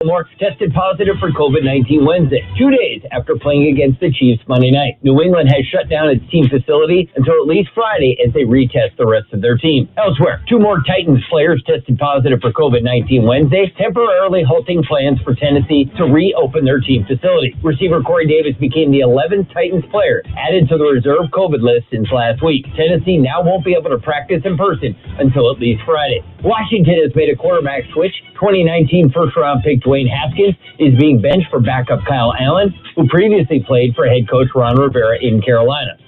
Baltimore tested positive for COVID-19 Wednesday, 2 days after playing against the Chiefs Monday night. New England has shut down its team facility until at least Friday as they retest the rest of their team. Elsewhere, 2 more Titans players tested positive for COVID-19 Wednesday, temporarily halting plans for Tennessee to reopen their team facility. Receiver Corey Davis became the 11th Titans player added to the reserve COVID list since last week. Tennessee now won't be able to practice in person until at least Friday. Washington has made a quarterback switch. 2019 first-round pick Dwayne Haskins is being benched for backup Kyle Allen, who previously played for head coach Ron Rivera in Carolina.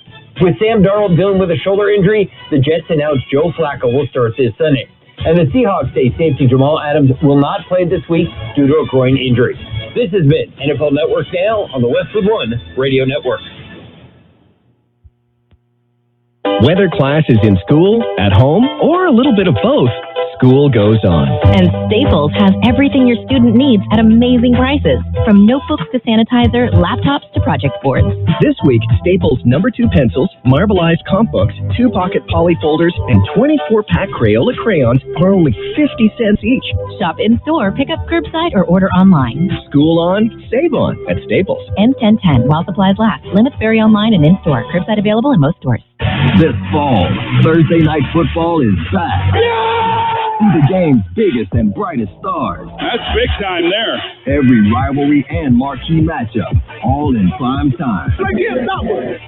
With Sam Darnold dealing with a shoulder injury, the Jets announced Joe Flacco will start this Sunday. And the Seahawks say safety Jamal Adams will not play this week due to a groin injury. This has been NFL Network Now on the Westwood One Radio Network. Whether class is in school, at home, or a little bit of both, school goes on. And Staples has everything your student needs at amazing prices, from notebooks to sanitizer, laptops to project boards. This week, Staples No. 2 pencils, marbleized comp books, 2-pocket poly folders, and 24-pack Crayola crayons are only 50 cents each. Shop in-store, pick up curbside, or order online. School on, save on at Staples. Ends 10/10 while supplies last. Limits vary online and in-store. Curbside available in most stores. This fall, Thursday Night Football is back. See the game's biggest and brightest stars. That's big time there. Every rivalry and marquee matchup, all in prime time.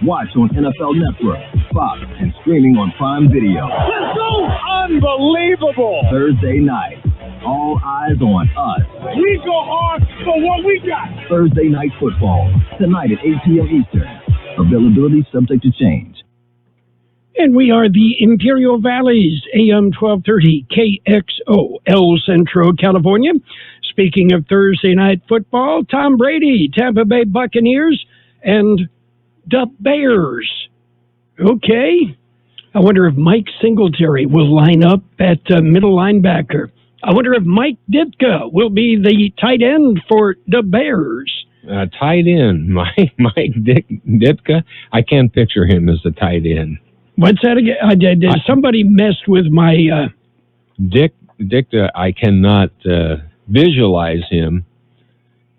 Watch on NFL Network, Fox, and streaming on Prime Video. Let's go! Unbelievable! Thursday night, all eyes on us. We go hard for what we got. Thursday Night Football, tonight at 8 p.m. Eastern. Availability subject to change. And we are the Imperial Valley's AM 1230 KXO, El Centro, California. Speaking of Thursday night football, Tom Brady, Tampa Bay Buccaneers, and the Bears. Okay. I wonder if Mike Singletary will line up at middle linebacker. I wonder if Mike Ditka will be the tight end for the Bears. Tight end, Mike Ditka? I can't picture him as the tight end. What's that again? Somebody messed with my... Ditka, I cannot visualize him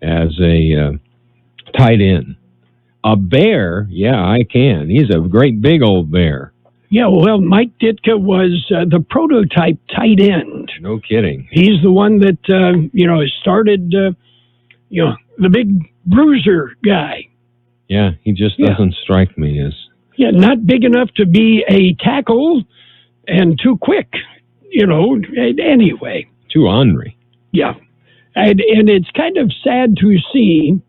as a tight end. A bear, yeah, I can. He's a great big old bear. Yeah, well, Mike Ditka was the prototype tight end. No kidding. He's the one that, started, the big bruiser guy. Yeah, he just doesn't strike me as... Yeah, not big enough to be a tackle and too quick, anyway. Too ornery. Yeah. And it's kind of sad to see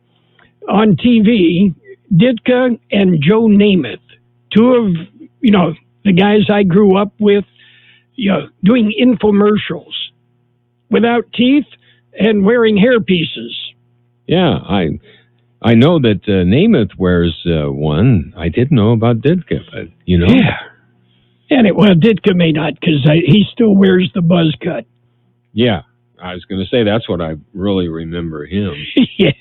on TV Ditka and Joe Namath, two of, the guys I grew up with, doing infomercials without teeth and wearing hairpieces. Yeah, I know that Namath wears one. I didn't know about Ditka, but, Yeah. Well, Ditka may not, because he still wears the buzz cut. Yeah, I was going to say that's what I really remember him. Yes.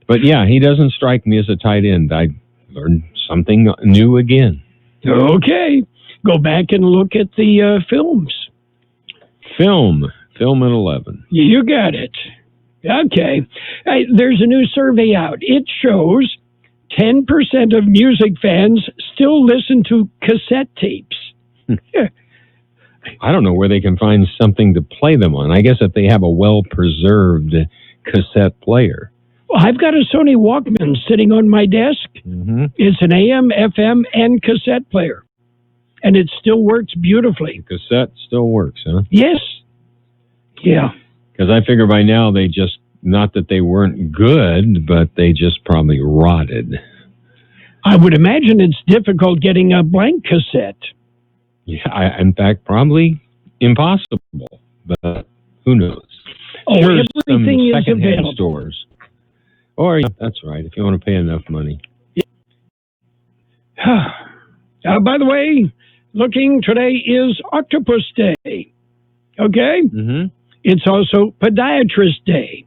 But, yeah, he doesn't strike me as a tight end. I learned something new again. Okay. Go back and look at the films. Film at 11. You got it. Okay. There's a new survey out. It shows 10% of music fans still listen to cassette tapes. I don't know where they can find something to play them on. I guess if they have a well-preserved cassette player. Well, I've got a Sony Walkman sitting on my desk. Mm-hmm. It's an AM, FM, and cassette player. And it still works beautifully. The cassette still works, huh? Yes. Yeah. Because I figure by now they just, not that they weren't good, but they just probably rotted. I would imagine it's difficult getting a blank cassette. Yeah, in fact, probably impossible, but who knows? Oh, sure, everything is secondhand available. Stores. Or, that's right, if you want to pay enough money. By the way, today is Octopus Day. Okay? Mm-hmm. It's also Podiatrist Day.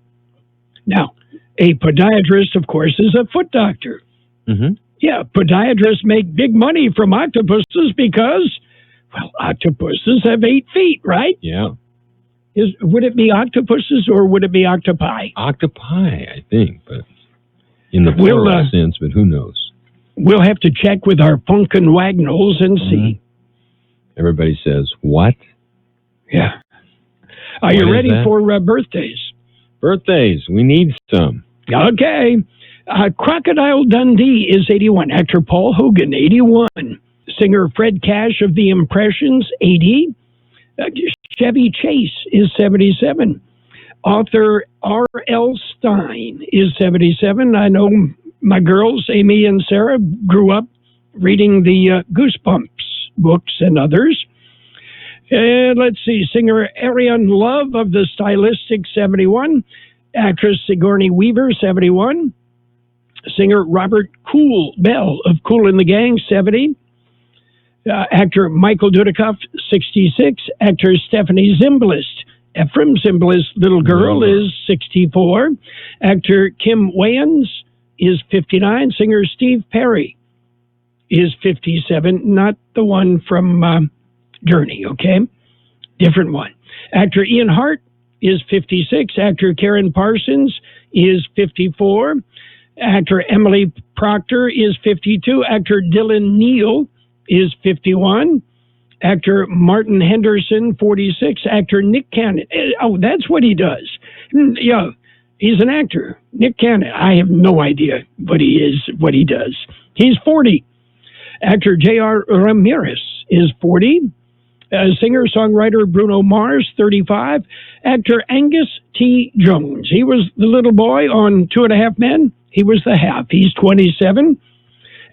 Now, a podiatrist, of course, is a foot doctor. Mm-hmm. Yeah, podiatrists make big money from octopuses because, well, octopuses have 8 feet, right? Yeah. Would it be octopuses or would it be octopi? Octopi, I think, but in the plural sense, but who knows? We'll have to check with our Funkin' Wagnalls and see. Everybody says, what? Yeah. Are you ready for birthdays? Birthdays. We need some. Okay. Crocodile Dundee is 81. Actor Paul Hogan, 81. Singer Fred Cash of The Impressions, 80. Chevy Chase is 77. Author R.L. Stein is 77. I know my girls, Amy and Sarah, grew up reading the Goosebumps books and others. And let's see, singer Ariane Love of The Stylistics, 71. Actress Sigourney Weaver, 71. Singer Robert Cool Bell of Kool and the Gang, 70. Actor Michael Dudikoff, 66. Actor Stephanie Zimbalist, Ephraim Zimbalist's little girl, is 64. Actor Kim Wayans is 59. Singer Steve Perry is 57. Not the one from Journey, okay? Different one. Actor Ian Hart is 56. Actor Karen Parsons is 54. Actor Emily Proctor is 52. Actor Dylan Neal is 51. Actor Martin Henderson, 46. Actor Nick Cannon. Oh, that's what he does. Yeah, he's an actor. Nick Cannon. I have no idea what he does. He's 40. Actor J.R. Ramirez is 40. Singer-songwriter Bruno Mars, 35. Actor Angus T. Jones. He was the little boy on 2.5 Men. He was the half. He's 27.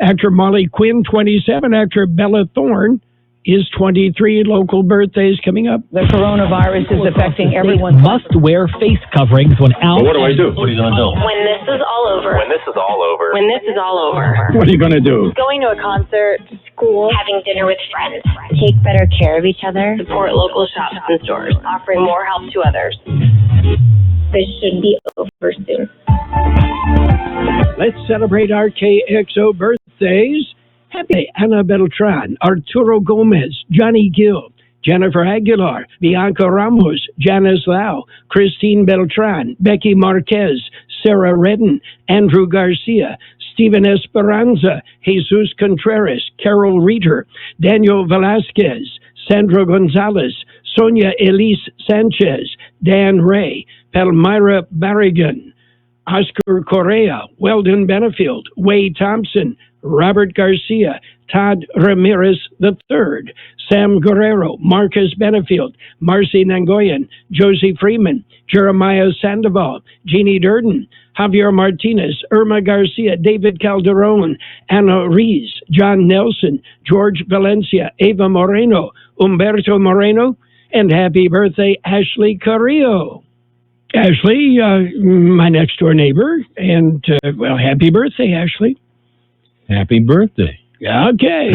Actor Molly Quinn, 27. Actor Bella Thorne is 23. Local birthdays coming up. The coronavirus is affecting everyone. Must wear face coverings when out. What do I do? What are you going to do? When this is all over. When this is all over. When this is all over. What are you going to do? Going to a concert, school, having dinner with friends. Take better care of each other. Support local shops and stores, offering more help to others. This should be over soon. Let's celebrate our KXO birthdays. Happy Anna Beltran, Arturo Gomez, Johnny Gill, Jennifer Aguilar, Bianca Ramos, Janice Lau, Christine Beltran, Becky Marquez, Sarah Redden, Andrew Garcia, Stephen Esperanza, Jesus Contreras, Carol Reeder, Daniel Velasquez, Sandra Gonzalez, Sonia Elise Sanchez, Dan Ray, Palmyra Barrigan, Oscar Correa, Weldon Benefield, Wade Thompson, Robert Garcia, Todd Ramirez III, Sam Guerrero, Marcus Benefield, Marcy Nangoyan, Josie Freeman, Jeremiah Sandoval, Jeannie Durden, Javier Martinez, Irma Garcia, David Calderon, Anna Rees, John Nelson, George Valencia, Ava Moreno, Humberto Moreno, and happy birthday, Ashley Carrillo. Ashley, my next door neighbor, and well, happy birthday, Ashley. Happy birthday. Okay.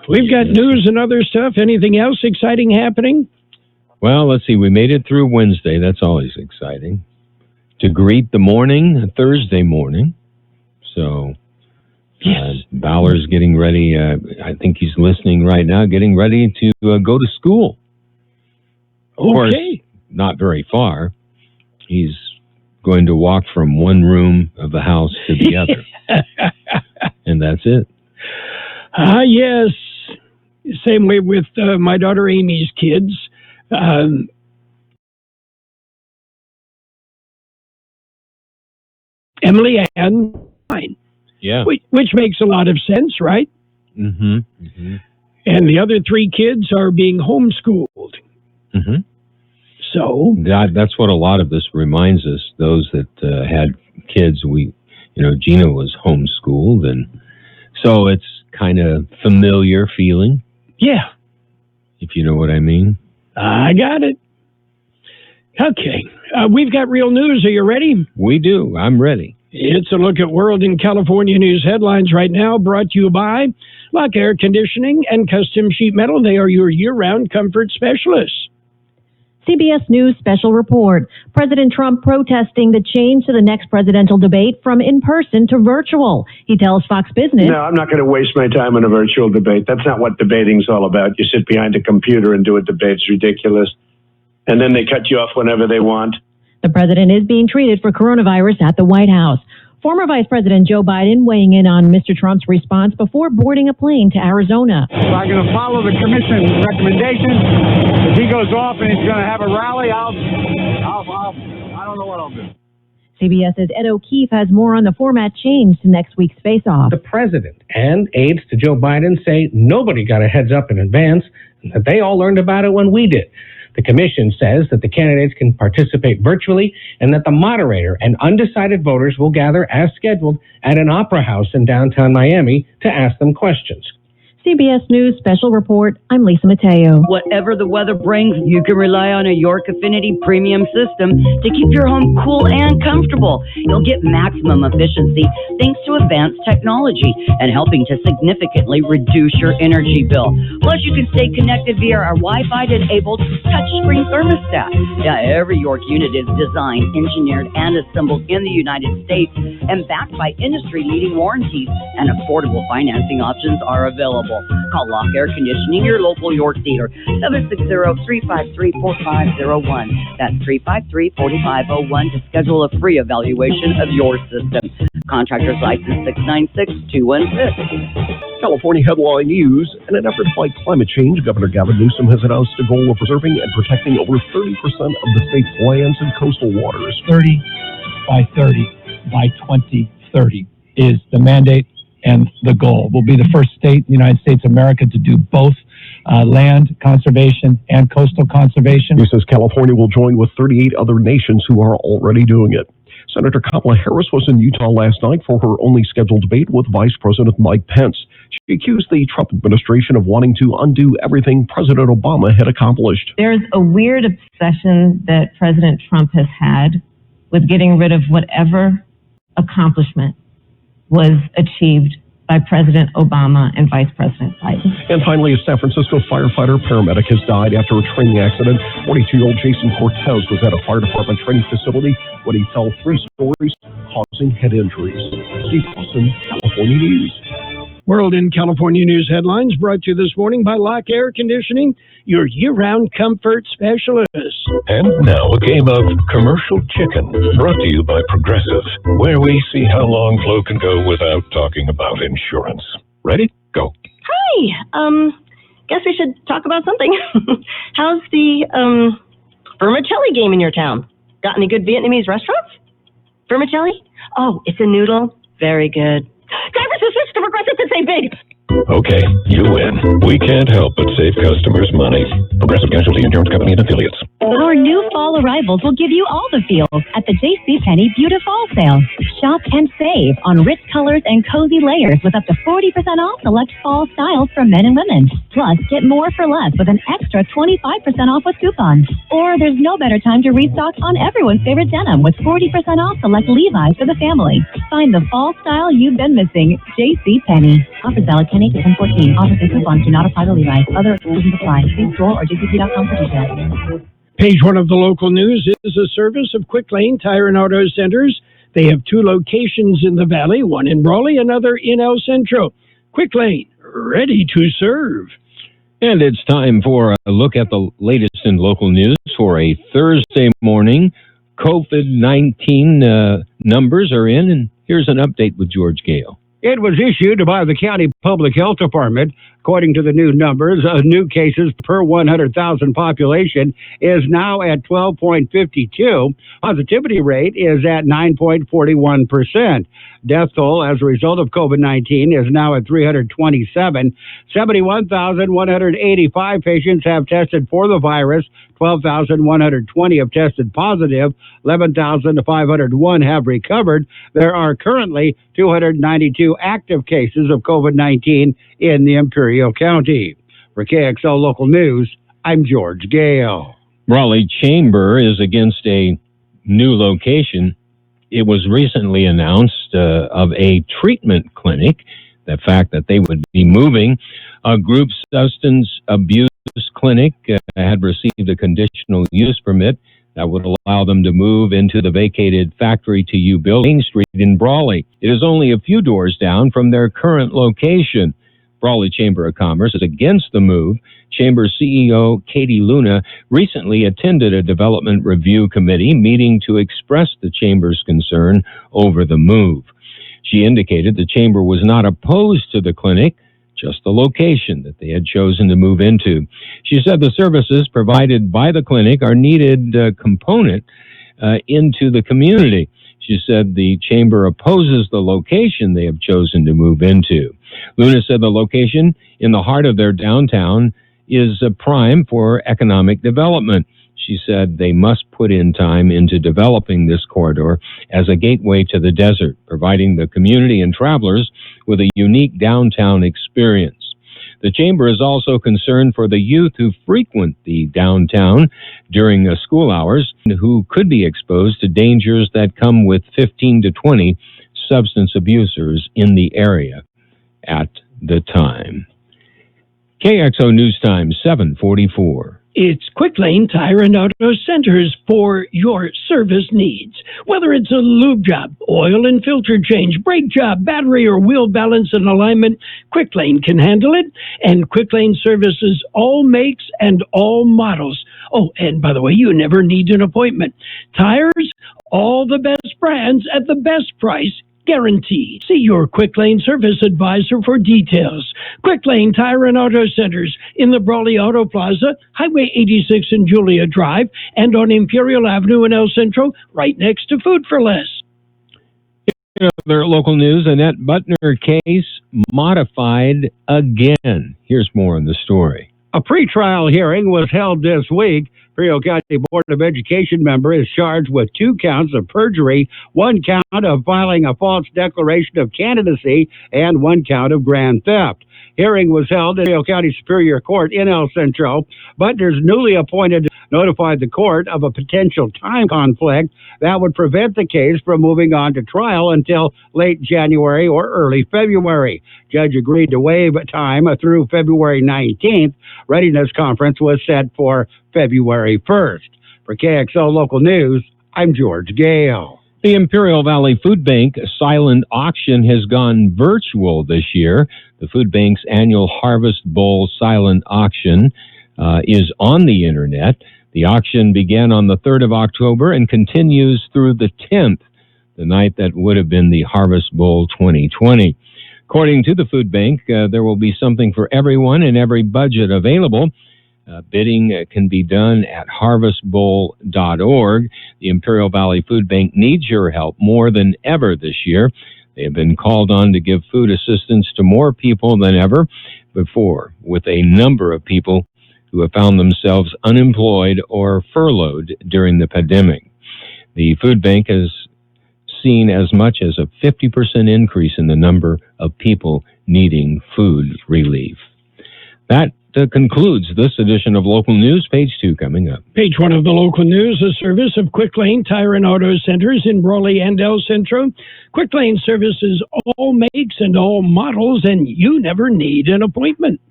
We've got news and other stuff. Anything else exciting happening? Well, let's see. We made it through Wednesday. That's always exciting. To greet the morning, Thursday morning. So, Bowler's getting ready. I think he's listening right now, getting ready to go to school. Of course, not very far. He's going to walk from one room of the house to the other. And that's it. Yes. Same way with my daughter Amy's kids. Emily and mine. Yeah. Which makes a lot of sense, right? Mm-hmm. Mm-hmm. And the other 3 kids are being homeschooled. Mm-hmm. So that's what a lot of this reminds us. Those that had kids, Gina was homeschooled, and so it's kind of familiar feeling. Yeah, if you know what I mean. I got it. Okay, we've got real news. Are you ready? We do. I'm ready. It's a look at World and California news headlines right now, brought to you by Lock Air Conditioning and Custom Sheet Metal. They are your year-round comfort specialists. CBS News special report. President Trump protesting the change to the next presidential debate from in-person to virtual. He tells Fox Business, "No, I'm not going to waste my time on a virtual debate. That's not what debating's all about. You sit behind a computer and do a debate. It's ridiculous. And then they cut you off whenever they want." The president is being treated for coronavirus at the White House. Former Vice President Joe Biden weighing in on Mr. Trump's response before boarding a plane to Arizona. So I'm going to follow the commission's recommendation. If he goes off and he's going to have a rally, I don't know what I'll do. CBS's Ed O'Keefe has more on the format change to next week's face-off. The president and aides to Joe Biden say nobody got a heads up in advance and that they all learned about it when we did. The commission says that the candidates can participate virtually and that the moderator and undecided voters will gather as scheduled at an opera house in downtown Miami to ask them questions. CBS News special report. I'm Lisa Mateo. Whatever the weather brings, you can rely on a York Affinity premium system to keep your home cool and comfortable. You'll get maximum efficiency thanks to advanced technology and helping to significantly reduce your energy bill. Plus, you can stay connected via our Wi-Fi-enabled touchscreen thermostat. Yeah, every York unit is designed, engineered, and assembled in the United States and backed by industry-leading warranties, and affordable financing options are available. Call Lock Air Conditioning, your local York dealer, 760-353-4501. That's 353-4501 to schedule a free evaluation of your system. Contractor's license 696-216. California headline news. In an effort to fight climate change, Governor Gavin Newsom has announced a goal of preserving and protecting over 30% of the state's lands and coastal waters. 30 by 30 by 2030 is the mandate and the goal. We'll be the first state in the United States of America to do both land conservation and coastal conservation. He says California will join with 38 other nations who are already doing it. Senator Kamala Harris was in Utah last night for her only scheduled debate with Vice President Mike Pence. She accused the Trump administration of wanting to undo everything President Obama had accomplished. There's a weird obsession that President Trump has had with getting rid of whatever accomplishment was achieved by President Obama and Vice President Biden. And finally, a San Francisco firefighter-paramedic has died after a training accident. 42-year-old Jason Cortez was at a fire department training facility when he fell 3 stories, causing head injuries. Steve Austin, California News. World in California News headlines brought to you this morning by Lock Air Conditioning, your year-round comfort specialist. And now a game of Commercial Chicken, brought to you by Progressive, where we see how long Flo can go without talking about insurance. Ready? Go. Hi. Guess we should talk about something. How's the vermicelli game in your town? Got any good Vietnamese restaurants? Vermicelli? Oh, it's a noodle. Very good. Drivers who switch to Progressive to save big. Okay, you win. We can't help but save customers money. Progressive Casualty Insurance Company and Affiliates. Our new fall arrivals will give you all the feels at the JCPenney Beautiful Sale. Shop and save on rich colors and cozy layers with up to 40% off select fall styles for men and women. Plus, get more for less with an extra 25% off with coupons. Or there's no better time to restock on everyone's favorite denim with 40% off select Levi's for the family. Find the fall style you've been missing. JCPenney. Offers valid 10/8/2014. Offers and coupons do not apply to Levi's. Other exclusions apply. See store or jcp.com for details. Page one of the local news is a service of Quick Lane Tire and Auto Centers. They have 2 locations in the Valley, one in Raleigh, another in El Centro. Quick Lane, ready to serve. And it's time for a look at the latest in local news for a Thursday morning. COVID-19 numbers are in, and here's an update with George Gale. It was issued by the County Public Health Department. According to the new numbers, new cases per 100,000 population is now at 12.52. Positivity rate is at 9.41%. Death toll as a result of COVID-19 is now at 327. 71,185 patients have tested for the virus. 12,120 have tested positive. 11,501 have recovered. There are currently 292 active cases of COVID-19 in the Imperial County. For KXO Local News, I'm George Gale. Raleigh Chamber is against a new location. It was recently announced of a treatment clinic the fact that they would be moving. A group substance abuse clinic had received a conditional use permit that would allow them to move into the vacated Factory to You building, Main Street in Brawley. It is only a few doors down from their current location. Brawley Chamber of Commerce is against the move. Chamber CEO Katie Luna recently attended a development review committee meeting to express the Chamber's concern over the move. She indicated the Chamber was not opposed to the clinic, just the location that they had chosen to move into. She said the services provided by the clinic are needed component into the community. She said the Chamber opposes the location they have chosen to move into. Luna said the location in the heart of their downtown is a prime for economic development. She said they must put in time into developing this corridor as a gateway to the desert, providing the community and travelers with a unique downtown experience. The Chamber is also concerned for the youth who frequent the downtown during school hours, who could be exposed to dangers that come with 15 to 20 substance abusers in the area at the time. KXO News Time, 7:44. It's Quick Lane Tire and Auto Centers for your service needs. Whether it's a lube job, oil and filter change, brake job, battery or wheel balance and alignment, Quick Lane can handle it. And Quick Lane services all makes and all models. Oh, and by the way, you never need an appointment. Tires, all the best brands at the best price. Guaranteed. See your Quick Lane service advisor for details. Quick Lane Tire and Auto Centers in the Brawley Auto Plaza, Highway 86 and Julia Drive, and on Imperial Avenue in El Centro, right next to Food for Less. In other local news, Annette Butner case modified again. Here's more on the story. A pretrial hearing was held this week. Frio County Board of Education member is charged with 2 counts of perjury, 1 count of filing a false declaration of candidacy, and 1 count of grand theft. Hearing was held in Frio County Superior Court in El Centro. Butner's newly appointed notified the court of a potential time conflict that would prevent the case from moving on to trial until late January or early February. Judge agreed to waive time through February 19th. Readiness conference was set for February 1st. For KXO Local News, I'm George Gale. The Imperial Valley Food Bank silent auction has gone virtual this year. The Food Bank's annual Harvest Bowl silent auction is on the internet. The auction began on the 3rd of October and continues through the 10th, the night that would have been the Harvest Bowl 2020. According to the Food Bank, there will be something for everyone and every budget available. Bidding can be done at harvestbowl.org. The Imperial Valley Food Bank needs your help more than ever this year. They have been called on to give food assistance to more people than ever before, with a number of people who have found themselves unemployed or furloughed during the pandemic. The food bank has seen as much as a 50% increase in the number of people needing food relief. That concludes this edition of Local News. Page 2 coming up. Page 1 of the local news, a service of Quick Lane Tire and Auto Centers in Brawley and El Centro. Quick Lane services all makes and all models, and you never need an appointment.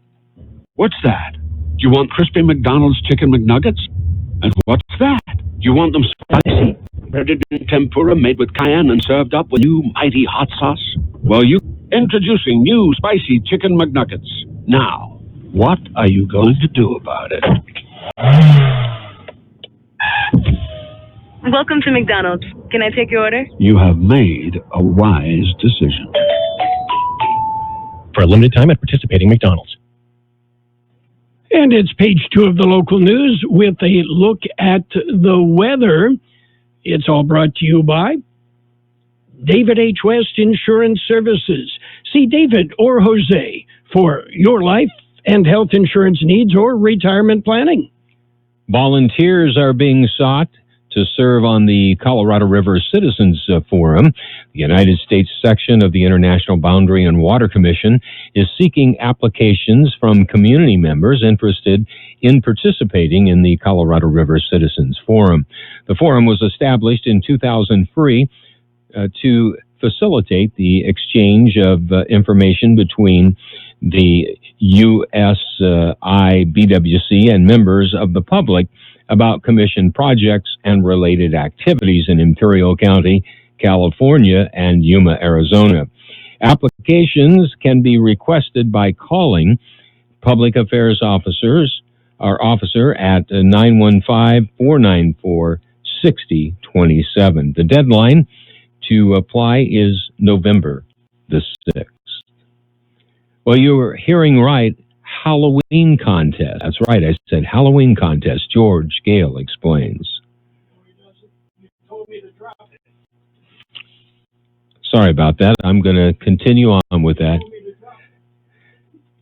What's that? Do you want crispy McDonald's chicken McNuggets? And what's that? Do you want them spicy? Breaded in tempura made with cayenne and served up with new mighty hot sauce? Well, introducing new spicy chicken McNuggets. Now, what are you going to do about it? Welcome to McDonald's. Can I take your order? You have made a wise decision. For a limited time at participating McDonald's. And it's page 2 of the local news with a look at the weather. It's all brought to you by David H. West Insurance Services. See David or Jose for your life and health insurance needs or retirement planning. Volunteers are being sought to serve on the Colorado River Citizens Forum. The United States section of the International Boundary and Water Commission is seeking applications from community members interested in participating in the Colorado River Citizens Forum. The forum was established in 2003 to facilitate the exchange of information between the USIBWC and members of the public about commission projects and related activities in Imperial County, California, and Yuma, Arizona. Applications can be requested by calling Public Affairs officer at 915-494-6027. The deadline to apply is November the 6th. Well, you were hearing right. Halloween contest. That's right, I said Halloween contest. George Gale explains. Sorry about that. I'm going to continue on with that.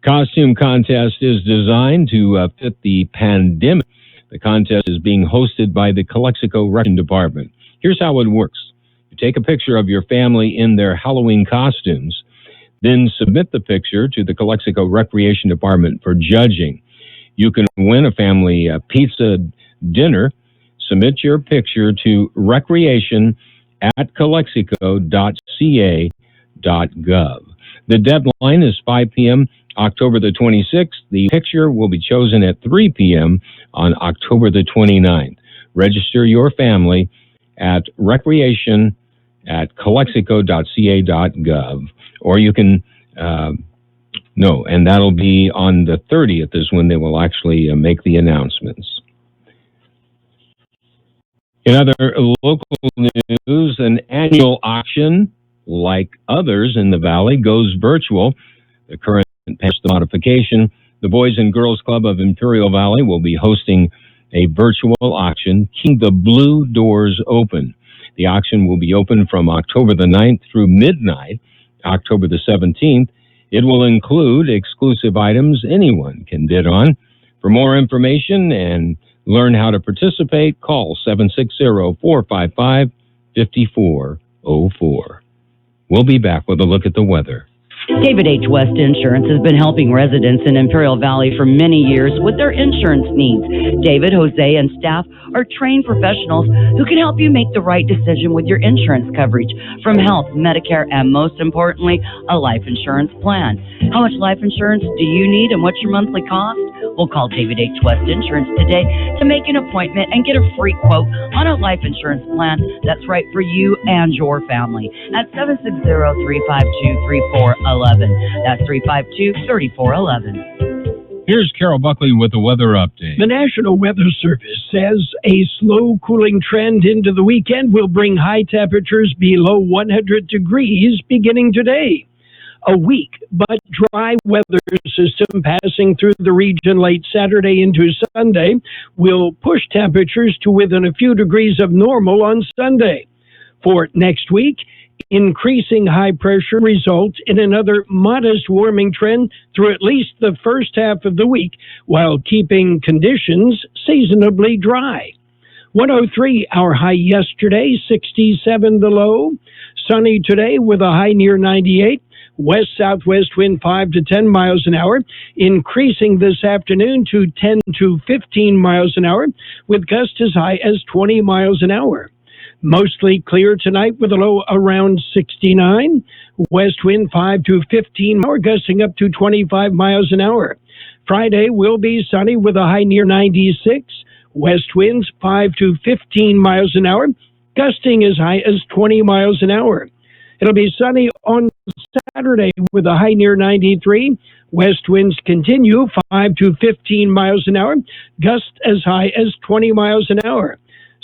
Costume contest is designed to fit the pandemic. The contest is being hosted by the Kxo Recreation Department. Here's how it works. You take a picture of your family in their Halloween costumes, then submit the picture to the Kxo Recreation Department for judging. You can win a family pizza dinner. Submit your picture to recreation@calexico.ca.gov. The deadline is 5 p.m. October the 26th. The picture will be chosen at 3 p.m. on October the 29th. Register your family at recreation@calexico.ca.gov, or you can, and that'll be on the 30th is when they will actually make the announcements. In other local news, an annual auction, like others in the Valley, goes virtual. The current passed the modification. The Boys and Girls Club of Imperial Valley will be hosting a virtual auction, keeping the blue doors open. The auction will be open from October the 9th through midnight, October the 17th. It will include exclusive items anyone can bid on. For more information and learn how to participate, call 760-455-5404. We'll be back with a look at the weather. David H. West Insurance has been helping residents in Imperial Valley for many years with their insurance needs. David, Jose, and staff are trained professionals who can help you make the right decision with your insurance coverage, from health, Medicare, and most importantly, a life insurance plan. How much life insurance do you need and what's your monthly cost? Well, call David H. West Insurance today to make an appointment and get a free quote on a life insurance plan that's right for you and your family at 760-352-3411. That's 352-3411. Here's Carroll Buckley with the weather update. The National Weather Service says a slow cooling trend into the weekend will bring high temperatures below 100 degrees beginning today. A weak but dry weather system passing through the region late Saturday into Sunday will push temperatures to within a few degrees of normal on Sunday. For next week, increasing high pressure results in another modest warming trend through at least the first half of the week, while keeping conditions seasonably dry. 103 our high yesterday, 67 the low. Sunny today with a high near 98. West-southwest wind 5 to 10 miles an hour, increasing this afternoon to 10 to 15 miles an hour, with gusts as high as 20 miles an hour. Mostly clear tonight with a low around 69. West wind 5 to 15 hour, gusting up to 25 miles an hour. Friday will be sunny with a high near 96. West winds 5 to 15 miles an hour, gusting as high as 20 miles an hour. It'll be sunny on Saturday with a high near 93. West winds continue 5 to 15 miles an hour, gusts as high as 20 miles an hour.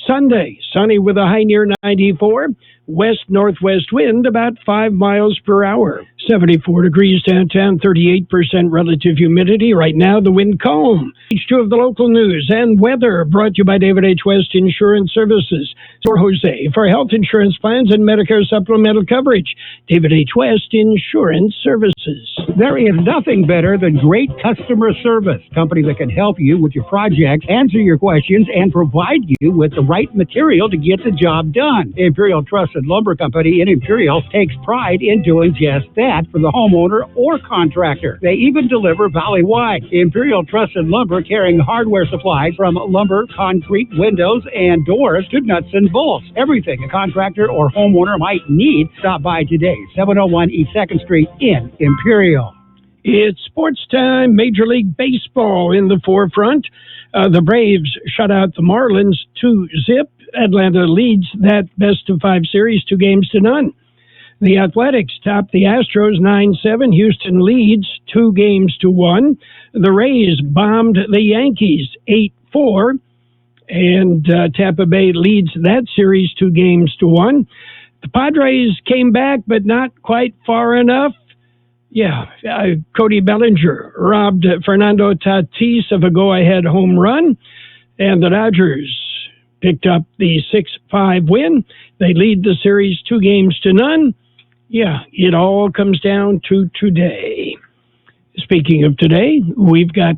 Sunday, sunny with a high near 94. West-northwest wind about 5 miles per hour. 74 degrees downtown, 38% relative humidity. Right now, the wind calm. H2 of the local news and weather brought to you by David H. West Insurance Services. For Jose, for health insurance plans and Medicare supplemental coverage. David H. West Insurance Services. There is nothing better than great customer service. Company that can help you with your project, answer your questions, and provide you with the right material to get the job done. Imperial Trusted Lumber Company in Imperial takes pride in doing just that for the homeowner or contractor. They even deliver valley-wide. Imperial Trusted Lumber carrying hardware supplies from lumber, concrete, windows, and doors to nuts and bolts. Everything a contractor or homeowner might need. Stop by today, 701 East 2nd Street in Imperial. It's sports time. Major League Baseball in the forefront. The Braves shut out the Marlins 2-0. Atlanta leads that best-of-5 series 2-0. The Athletics top the Astros 9-7. Houston leads 2-1. The Rays bombed the Yankees 8-4. And Tampa Bay leads that series 2-1. The Padres came back, but not quite far enough. Yeah, Cody Bellinger robbed Fernando Tatis of a go-ahead home run, and the Dodgers picked up the 6-5 win. They lead the series 2-0. Yeah, it all comes down to today. Speaking of today, we've got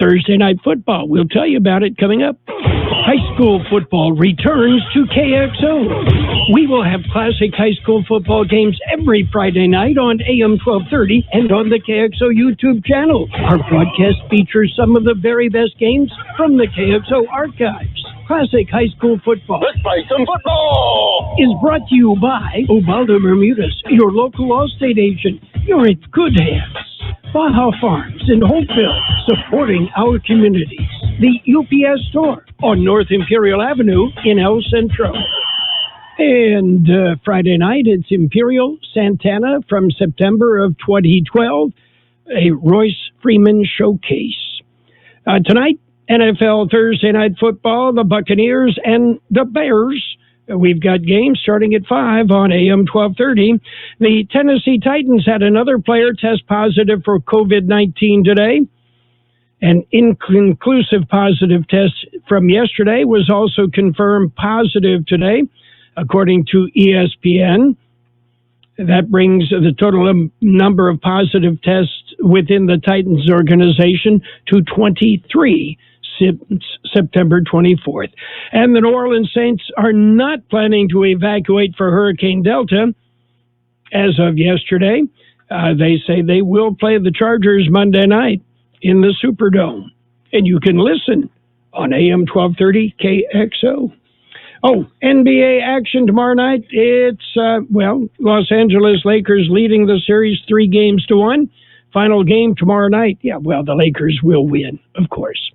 Thursday night football. We'll tell you about it coming up. High school football returns to KXO. We will have classic high school football games every Friday night on AM 1230 and on the KXO YouTube channel. Our broadcast features some of the very best games from the KXO archives. Classic high school football. Let's play some football! Is brought to you by Ubaldo Bermudez, your local Allstate agent. You're in good hands. Baja Farms in Holtville, supporting our communities. The UPS store on North Imperial Avenue in El Centro. And Friday night, it's Imperial Santana from September of 2012, a Royce Freeman showcase. Tonight, NFL Thursday Night Football, the Buccaneers and the Bears. We've got games starting at 5 on AM 1230. The Tennessee Titans had another player test positive for COVID-19 today. An inconclusive positive test from yesterday was also confirmed positive today, according to ESPN. That brings the total number of positive tests within the Titans organization to 23 since September 24th. And the New Orleans Saints are not planning to evacuate for Hurricane Delta as of yesterday. They say they will play the Chargers Monday night in the Superdome. And you can listen on AM 1230 KXO. Oh, NBA action tomorrow night. It's, Los Angeles Lakers leading the series 3-1. Final game tomorrow night. Yeah, well, the Lakers will win, of course.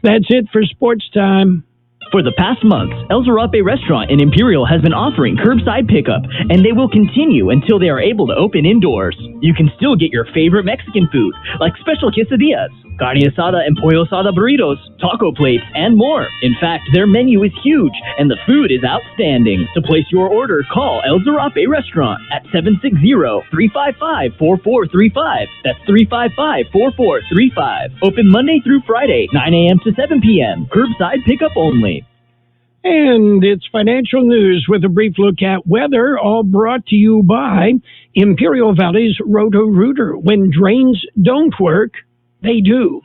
That's it for sports time. For the past months, El Zarape Restaurant in Imperial has been offering curbside pickup, and they will continue until they are able to open indoors. You can still get your favorite Mexican food, like special quesadillas, carne asada and pollo asada burritos, taco plates, and more. In fact, their menu is huge, and the food is outstanding. To place your order, call El Zarape Restaurant at 760-355-4435. That's 355-4435. Open Monday through Friday, 9 a.m. to 7 p.m. Curbside pickup only. And it's financial news with a brief look at weather, all brought to you by Imperial Valley's Roto-Rooter. When drains don't work, they do.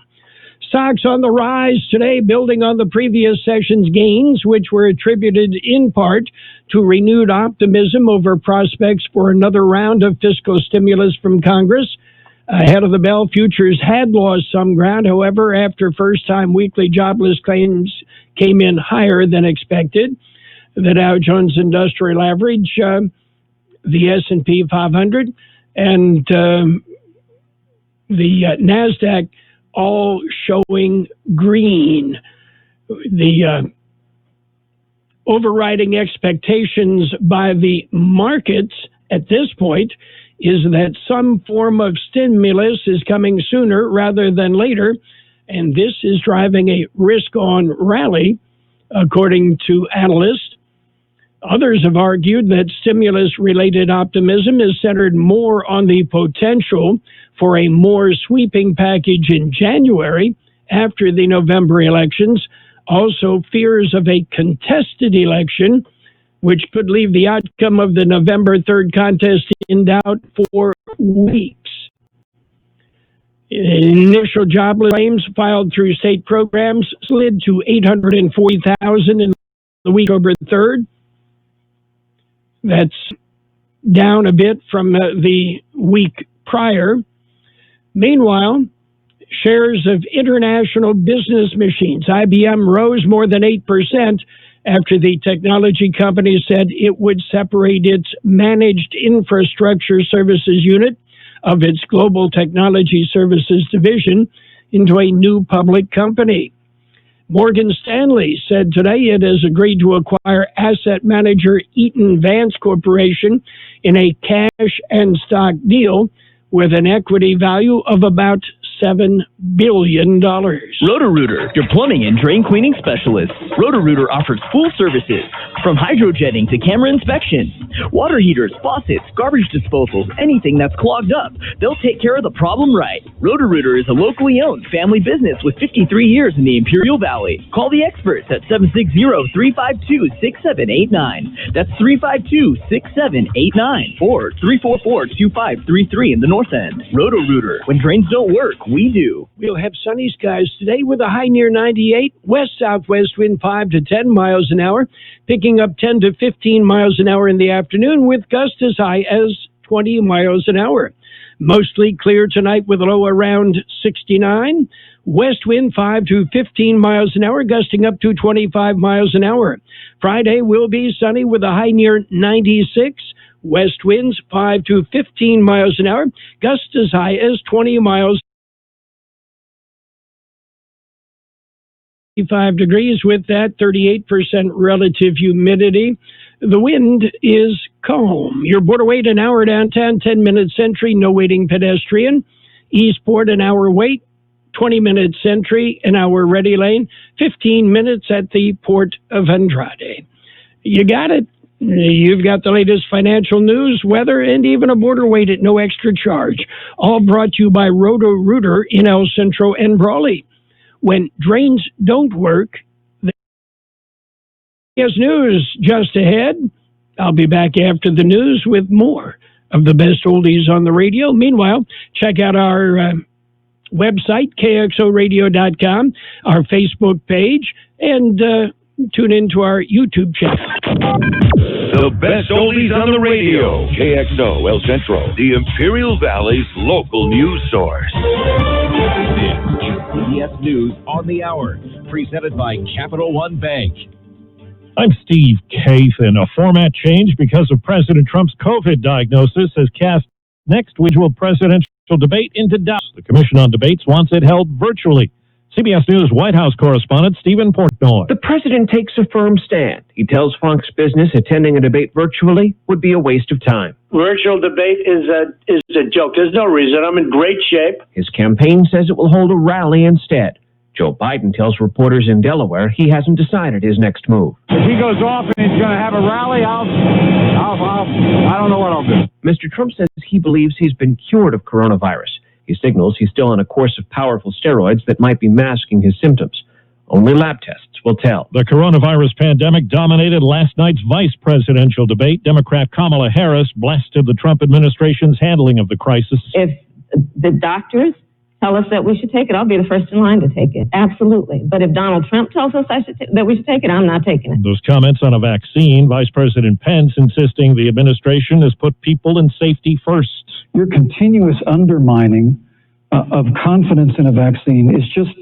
Stocks on the rise today, building on the previous session's gains, which were attributed in part to renewed optimism over prospects for another round of fiscal stimulus from Congress. Ahead of the bell, futures had lost some ground. However, after first-time weekly jobless claims came in higher than expected, the Dow Jones Industrial Average, the S&P 500, and the NASDAQ all showing green. The overriding expectations by the markets at this point is that some form of stimulus is coming sooner rather than later, and this is driving a risk-on rally, according to analysts. Others have argued that stimulus-related optimism is centered more on the potential for a more sweeping package in January after the November elections. Also, fears of a contested election, which could leave the outcome of the November 3rd contest in doubt for weeks. Initial jobless claims filed through state programs slid to 840,000 in the week October 3rd. That's down a bit from the week prior. Meanwhile, shares of international business machines, IBM, rose more than 8% after the technology company said it would separate its managed infrastructure services unit of its global technology services division into a new public company. Morgan Stanley said today it has agreed to acquire asset manager Eaton Vance Corporation in a cash and stock deal with an equity value of about $7 billion. Roto-Rooter, your plumbing and drain cleaning specialist. Roto-Rooter offers full services, from hydrojetting to camera inspection. Water heaters, faucets, garbage disposals, anything that's clogged up. They'll take care of the problem right. Roto-Rooter is a locally owned family business with 53 years in the Imperial Valley. Call the experts at 760-352-6789. That's 352-6789 or 344-2533 in the North End. Roto-Rooter. When drains don't work, we do. We'll have sunny skies today with a high near 98, west-southwest wind 5 to 10 miles an hour, picking up 10 to 15 miles an hour in the afternoon with gusts as high as 20 miles an hour. Mostly clear tonight with a low around 69. West wind 5 to 15 miles an hour, gusting up to 25 miles an hour. Friday will be sunny with a high near 96. West winds 5 to 15 miles an hour, gusts as high as 20 miles. 55 degrees with that 38% relative humidity. The wind is calm. Your border wait an hour downtown, 10-minute Sentry, no waiting pedestrian. Eastport an hour wait, 20-minute Sentry, an hour ready lane, 15 minutes at the Port of Andrade. You got it. You've got the latest financial news, weather, and even a border wait at no extra charge. All brought to you by Roto-Rooter in El Centro and Brawley. When drains don't work, there's news just ahead. I'll be back after the news with more of the best oldies on the radio. Meanwhile, check out our website, kxoradio.com, our Facebook page, and tune into our YouTube channel. The best oldies on the radio. KXO El Centro, the Imperial Valley's local news source. This is CBS News on the Hour, presented by Capital One Bank. I'm Steve Kathan. A format change because of President Trump's COVID diagnosis has cast next week's presidential debate into doubt. The Commission on Debates wants it held virtually. CBS News White House correspondent Stephen Portnoy. The president takes a firm stand. He tells Fox Business attending a debate virtually would be a waste of time. Virtual debate is a joke. There's no reason. I'm in great shape. His campaign says it will hold a rally instead. Joe Biden tells reporters in Delaware he hasn't decided his next move. If he goes off and he's going to have a rally, I don't know what I'll do. Mr. Trump says he believes he's been cured of coronavirus. He signals he's still on a course of powerful steroids that might be masking his symptoms. Only lab tests will tell. The coronavirus pandemic dominated last night's vice presidential debate. Democrat Kamala Harris blasted the Trump administration's handling of the crisis. If the doctors tell us that we should take it, I'll be the first in line to take it. Absolutely. But if Donald Trump tells us that we should take it, I'm not taking it. Those comments on a vaccine, Vice President Pence insisting the administration has put people and safety first. Your continuous undermining of confidence in a vaccine is just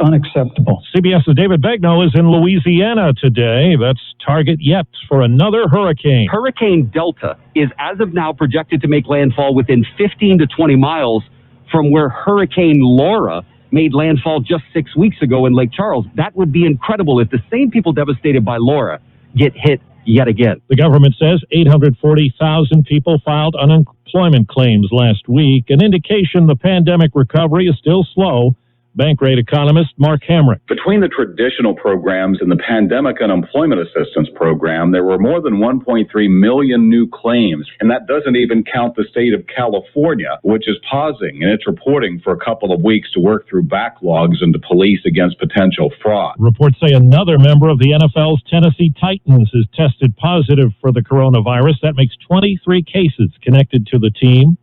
unacceptable. CBS's David Begnaud is in Louisiana today. That's target yet for another hurricane. Hurricane Delta is as of now projected to make landfall within 15 to 20 miles from where Hurricane Laura made landfall just 6 weeks ago in Lake Charles. That would be incredible if the same people devastated by Laura get hit yet again. The government says 840,000 people filed unemployment claims last week, an indication the pandemic recovery is still slow. Bankrate economist Mark Hamrick. Between the traditional programs and the Pandemic Unemployment Assistance Program, there were more than 1.3 million new claims, and that doesn't even count the state of California, which is pausing in its reporting for a couple of weeks to work through backlogs and to police against potential fraud. Reports say another member of the NFL's Tennessee Titans has tested positive for the coronavirus. That makes 23 cases connected to the team.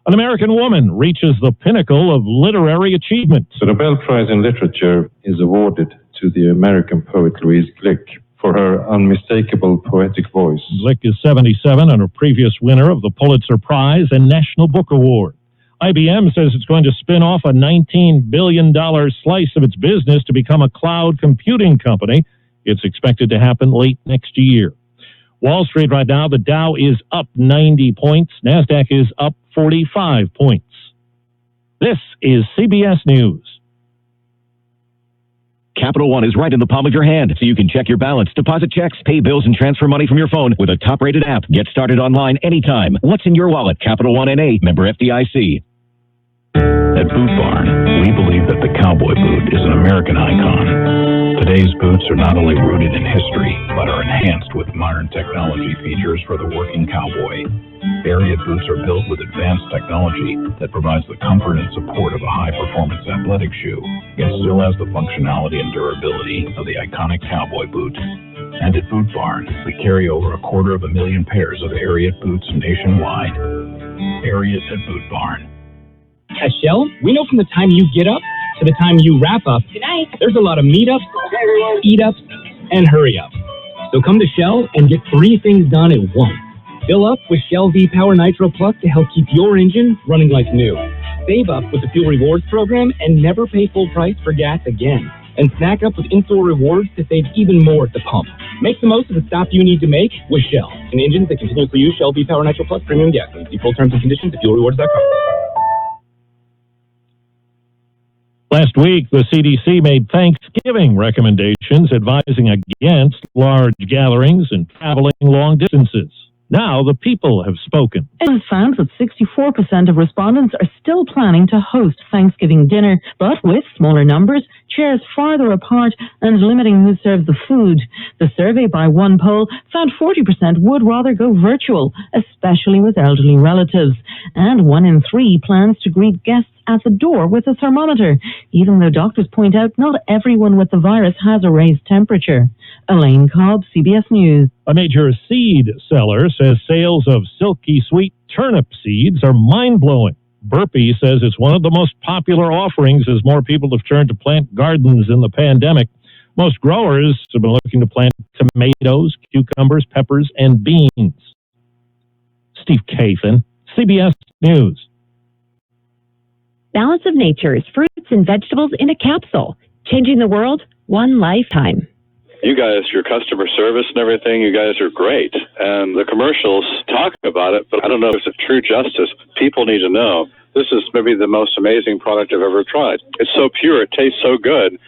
An American woman reaches the pinnacle of literary achievement. The Nobel Prize in Literature is awarded to the American poet Louise Glück for her unmistakable poetic voice. Glück is 77 and a previous winner of the Pulitzer Prize and National Book Award. IBM says it's going to spin off a $19 billion slice of its business to become a cloud computing company. It's expected to happen late next year. Wall Street right now, the Dow is up 90 points. NASDAQ is up 45 points. This is CBS News. Capital One is right in the palm of your hand, so you can check your balance, deposit checks, pay bills, and transfer money from your phone with a top-rated app. Get started online anytime. What's in your wallet? Capital One N.A., member FDIC. At Boot Barn, we believe that the cowboy boot is an American icon. Today's boots are not only rooted in history, but are enhanced with modern technology features for the working cowboy. Ariat boots are built with advanced technology that provides the comfort and support of a high-performance athletic shoe, yet still has the functionality and durability of the iconic cowboy boot. And at Boot Barn, we carry over 250,000 pairs of Ariat boots nationwide. Ariat at Boot Barn. At Shell, we know from the time you get up to the time you wrap up, there's a lot of meetups, eat-ups, and hurry-ups. So come to Shell and get 3 things done at once. Fill up with Shell V-Power Nitro Plus to help keep your engine running like new. Save up with the Fuel Rewards program and never pay full price for gas again. And snack up with in-store rewards to save even more at the pump. Make the most of the stop you need to make with Shell. And engines that continuously use Shell V-Power Nitro Plus premium gasoline. See full terms and conditions at fuelrewards.com. Last week, the CDC made Thanksgiving recommendations advising against large gatherings and traveling long distances. Now the people have spoken. It was found that 64% of respondents are still planning to host Thanksgiving dinner, but with smaller numbers, chairs farther apart, and limiting who serves the food. The survey by one poll found 40% would rather go virtual, especially with elderly relatives. And 1 in 3 plans to greet guests at the door with a thermometer, even though doctors point out not everyone with the virus has a raised temperature. Elaine Cobb, CBS News. A major seed seller says sales of silky sweet turnip seeds are mind-blowing. Burpee says it's one of the most popular offerings as more people have turned to plant gardens in the pandemic. Most growers have been looking to plant tomatoes, cucumbers, peppers, and beans. Steve Kathan, CBS News. Balance of Nature's fruits and vegetables in a capsule, changing the world one lifetime. You guys, your customer service and everything, you guys are great. And the commercials talk about it, but I don't know if it's a true justice. People need to know. This is maybe the most amazing product I've ever tried. It's so pure, it tastes so good.